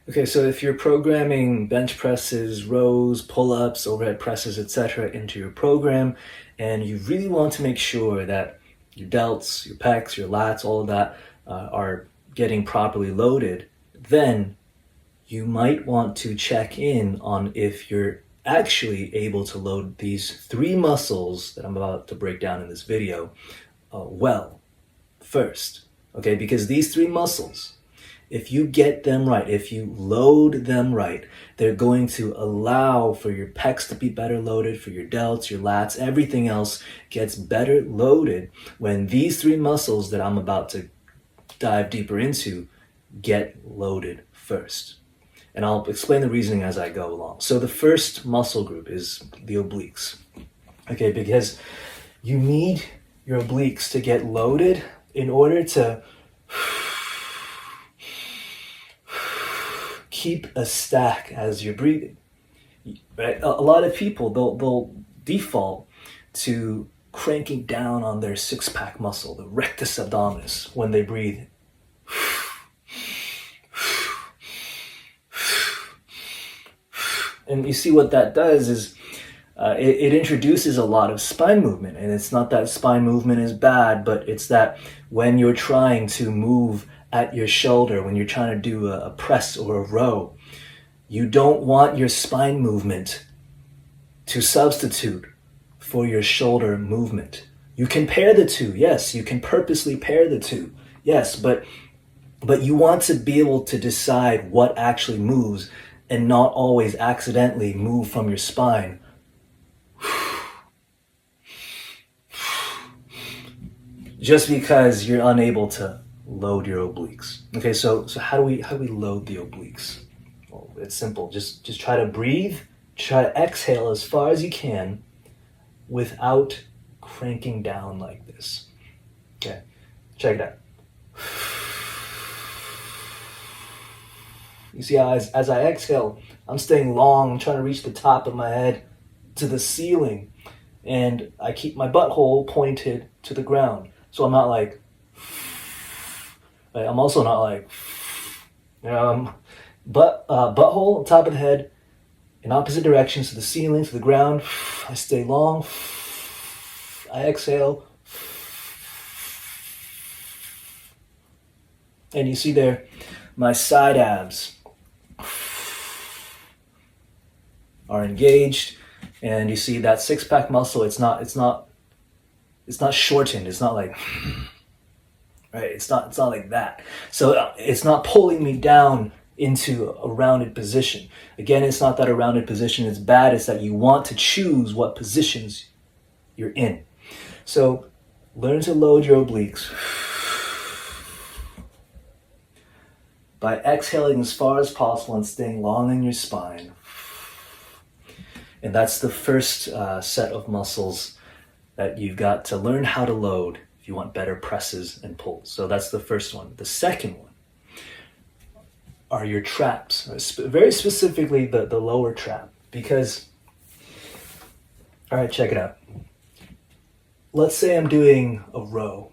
Okay, so if you're programming bench presses, rows, pull-ups, overhead presses, etc. into your program, and you really want to make sure that your delts, your pecs, your lats, all of that are getting properly loaded, then you might want to check in on if you're actually able to load these three muscles that I'm about to break down in this video well first. Okay, because these three muscles, if you get them right, if you load them right, they're going to allow for your pecs to be better loaded, for your delts, your lats, everything else gets better loaded when these three muscles that I'm about to dive deeper into get loaded first. And I'll explain the reasoning as I go along. So the first muscle group is the obliques. Okay, because you need your obliques to get loaded in order to keep a stack as you're breathing. Right? A lot of people, they'll default to cranking down on their six-pack muscle, the rectus abdominis, when they breathe. And you see what that does is it introduces a lot of spine movement. And it's not that spine movement is bad, but it's that when you're trying to move at your shoulder, when you're trying to do a press or a row, you don't want your spine movement to substitute for your shoulder movement. You can pair the two, yes, you can purposely pair the two, yes, but you want to be able to decide what actually moves and not always accidentally move from your spine. Just because you're unable to load your obliques. Okay, so how do we load the obliques? Well, it's simple. Just try to breathe, try to exhale as far as you can without cranking down like this. Okay, check it out. You see how as I exhale, I'm staying long, I'm trying to reach the top of my head to the ceiling, and I keep my butthole pointed to the ground. So I'm not like, I'm also not like, butthole on top of the head in opposite directions to the ceiling, to the ground. I stay long, I exhale, and you see there, my side abs are engaged, and you see that six-pack muscle, it's not shortened, it's not like, right, it's not like that. So it's not pulling me down into a rounded position. Again, it's not that a rounded position is bad, it's that you want to choose what positions you're in. So learn to load your obliques by exhaling as far as possible and staying long in your spine. And that's the first set of muscles that you've got to learn how to load if you want better presses and pulls. So that's the first one. The second one are your traps, very specifically the lower trap. Because, all right, check it out. Let's say I'm doing a row,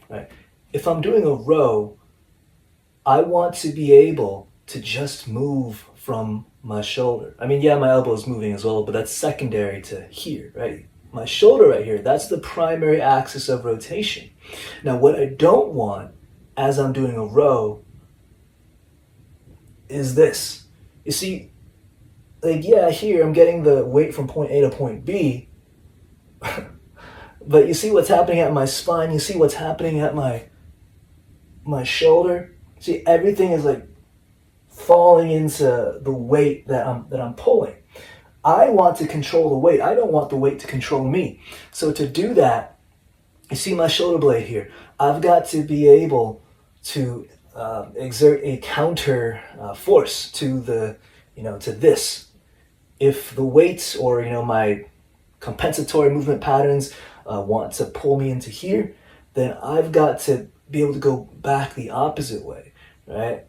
right? If I'm doing a row, I want to be able to just move from my shoulder. I mean, yeah, my elbow is moving as well, but that's secondary to here, right? My shoulder right here, that's the primary axis of rotation. Now, what I don't want as I'm doing a row is this. You see, like, yeah, here I'm getting the weight from point A to point B, but you see what's happening at my spine, you see what's happening at my shoulder. See, everything is like falling into the weight that I'm pulling. I want to control the weight. I don't want the weight to control me. So to do that, you see my shoulder blade here. I've got to be able to exert a counter force to to this. If the weights or my compensatory movement patterns want to pull me into here, then I've got to be able to go back the opposite way, right?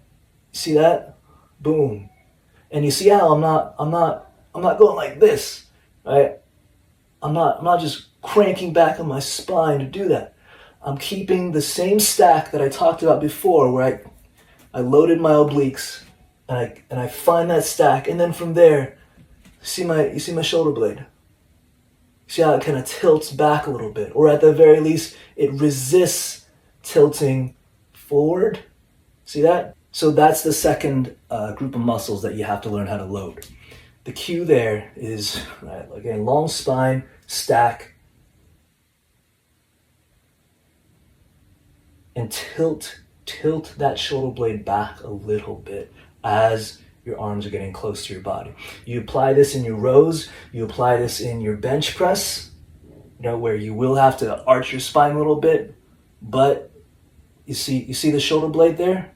See that? Boom. And you see how I'm not going like this, right? I'm not just cranking back on my spine to do that. I'm keeping the same stack that I talked about before, where I loaded my obliques and I find that stack, and then from there, you see my shoulder blade. See how it kind of tilts back a little bit, or at the very least, it resists tilting forward. See that? So that's the second group of muscles that you have to learn how to load. The cue there is, right, again, long spine, stack, and tilt that shoulder blade back a little bit as your arms are getting close to your body. You apply this in your rows, you apply this in your bench press, where you will have to arch your spine a little bit, but you see the shoulder blade there?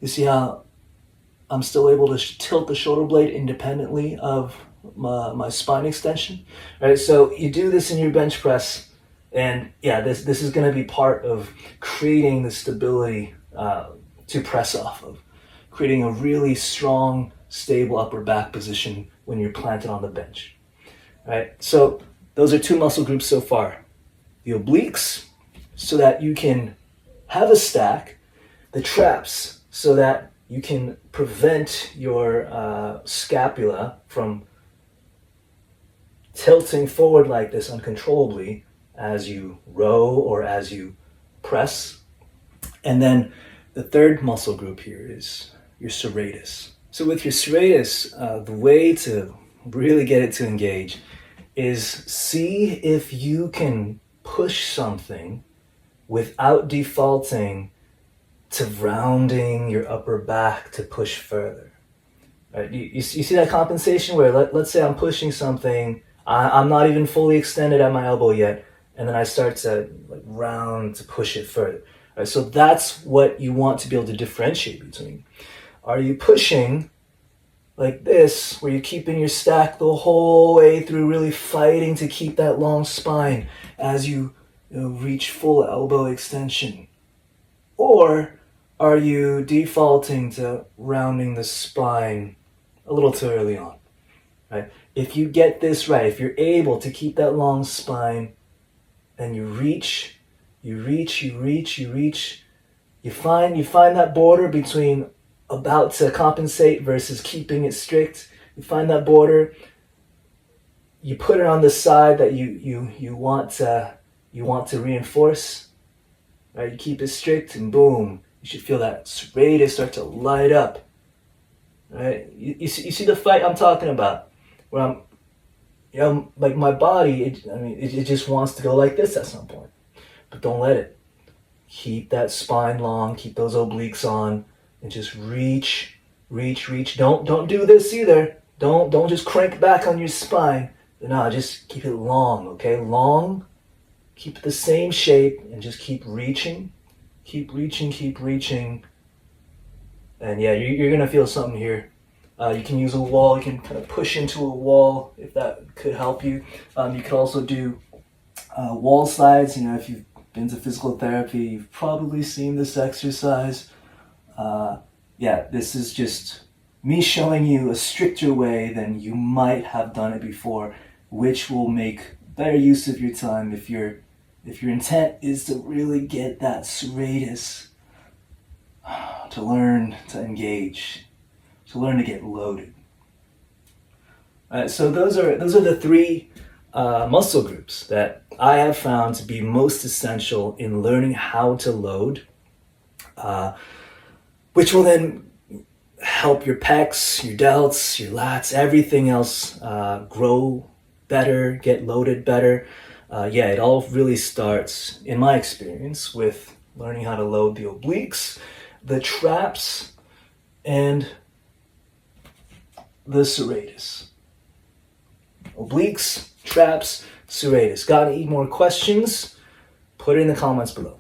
You see how I'm still able to tilt the shoulder blade independently of my spine extension? Right, so you do this in your bench press, and yeah, this is going to be part of creating the stability to press off of, creating a really strong, stable upper back position when you're planted on the bench. Right, so those are two muscle groups so far. The obliques, so that you can have a stack. The traps, so that you can prevent your scapula from tilting forward like this uncontrollably as you row or as you press. And then the third muscle group here is your serratus. So with your serratus, the way to really get it to engage is see if you can push something without defaulting to rounding your upper back to push further. Right? You see that compensation where let's say I'm pushing something, I'm not even fully extended at my elbow yet, and then I start to round to push it further. Right? So that's what you want to be able to differentiate between. Are you pushing like this, where you're keeping your stack the whole way through, really fighting to keep that long spine as you reach full elbow extension? Or are you defaulting to rounding the spine a little too early on? Right? If you get this right, if you're able to keep that long spine and you find that border between about to compensate versus keeping it strict. You find that border, you put it on the side that you want to reinforce. Right? You keep it strict, and boom, you should feel that serratus start to light up. Right? You see the fight I'm talking about, where like my body, it just wants to go like this at some point, but don't let it. Keep that spine long, keep those obliques on, and just reach. Don't do this either. Don't just crank back on your spine. No, just keep it long, okay? Long. Keep it the same shape and just keep reaching. Keep reaching. And yeah, you're gonna feel something here. You can use a wall. You can kind of push into a wall if that could help you. You could also do wall slides. If you've been to physical therapy, you've probably seen this exercise. Yeah, this is just me showing you a stricter way than you might have done it before, which will make better use of your time if your intent is to really get that serratus, to learn to engage, to learn to get loaded. So those are the three muscle groups that I have found to be most essential in learning how to load, which will then help your pecs, your delts, your lats, everything else grow better, get loaded better. Yeah, it all really starts, in my experience, with learning how to load the obliques, the traps, and the serratus. Obliques, traps, serratus. Got any more questions? Put it in the comments below.